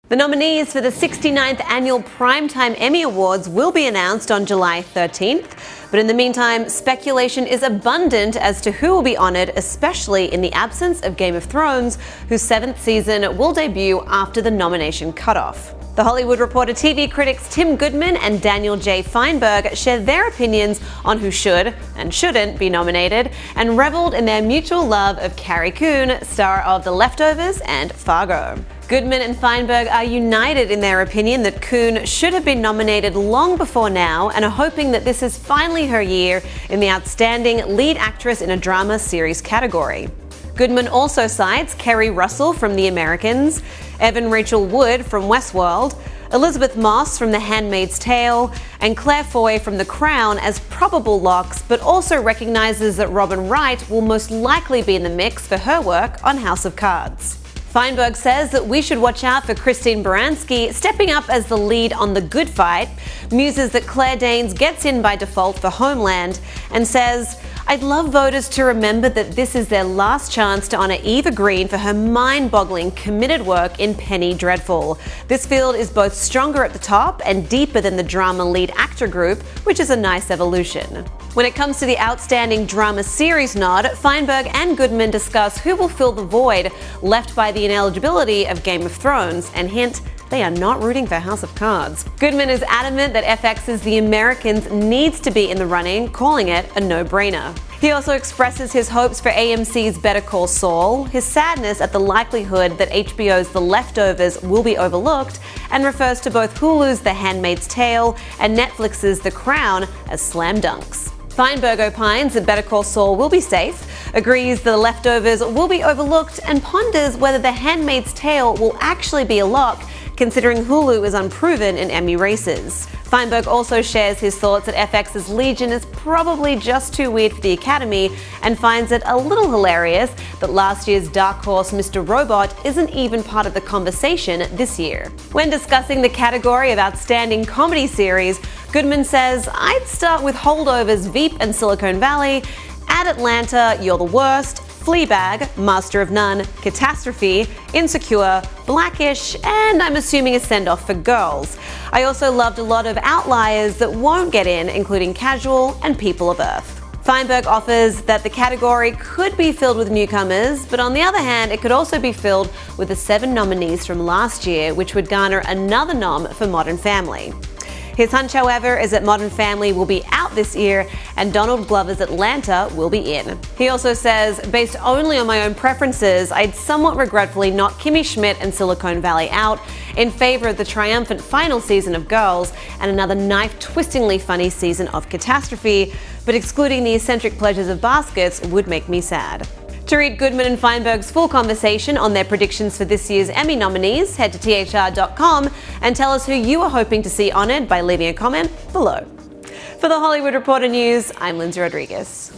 The nominees for the 69th Annual Primetime Emmy Awards will be announced on July 13th, but in the meantime, speculation is abundant as to who will be honoured, especially in the absence of Game of Thrones, whose 7th season will debut after the nomination cutoff. The Hollywood Reporter TV critics Tim Goodman and Daniel J. Fienberg shared their opinions on who should and shouldn't be nominated, and revelled in their mutual love of Carrie Coon, star of The Leftovers and Fargo. Goodman and Fienberg are united in their opinion that Coon should have been nominated long before now, and are hoping that this is finally her year in the Outstanding Lead Actress in a Drama Series category. Goodman also cites Kerry Russell from The Americans, Evan Rachel Wood from Westworld, Elizabeth Moss from The Handmaid's Tale, and Claire Foy from The Crown as probable locks, but also recognizes that Robin Wright will most likely be in the mix for her work on House of Cards. Fienberg says that we should watch out for Christine Baranski stepping up as the lead on The Good Fight, muses that Claire Danes gets in by default for Homeland, and says, "I'd love voters to remember that this is their last chance to honour Eva Green for her mind-boggling committed work in Penny Dreadful. This field is both stronger at the top and deeper than the drama lead actor group, which is a nice evolution." When it comes to the Outstanding Drama Series nod, Fienberg and Goodman discuss who will fill the void left by the ineligibility of Game of Thrones, and hint, they are not rooting for House of Cards. Goodman is adamant that FX's The Americans needs to be in the running, calling it a no-brainer. He also expresses his hopes for AMC's Better Call Saul, his sadness at the likelihood that HBO's The Leftovers will be overlooked, and refers to both Hulu's The Handmaid's Tale and Netflix's The Crown as slam dunks. Fienberg opines that Better Call Saul will be safe, agrees The Leftovers will be overlooked, and ponders whether The Handmaid's Tale will actually be a lock, considering Hulu is unproven in Emmy races. Fienberg also shares his thoughts that FX's Legion is probably just too weird for the Academy, and finds it a little hilarious that last year's dark horse Mr. Robot isn't even part of the conversation this year. When discussing the category of Outstanding Comedy Series, Goodman says, "I'd start with holdovers Veep and Silicon Valley, add Atlanta, You're the Worst, Fleabag, Master of None, Catastrophe, Insecure, Blackish, and I'm assuming a send-off for Girls. I also loved a lot of outliers that won't get in, including Casual and People of Earth." Fienberg offers that the category could be filled with newcomers, but on the other hand, it could also be filled with the 7 nominees from last year, which would garner another nom for Modern Family. His hunch, however, is that Modern Family will be out this year and Donald Glover's Atlanta will be in. He also says, "Based only on my own preferences, I'd somewhat regretfully knock Kimmy Schmidt and Silicon Valley out in favor of the triumphant final season of Girls and another knife-twistingly funny season of Catastrophe, but excluding the eccentric pleasures of baskets would make me sad." To read Goodman and Fienberg's full conversation on their predictions for this year's Emmy nominees, head to THR.com and tell us who you are hoping to see honoured by leaving a comment below. For the Hollywood Reporter News, I'm Lindsay Rodriguez.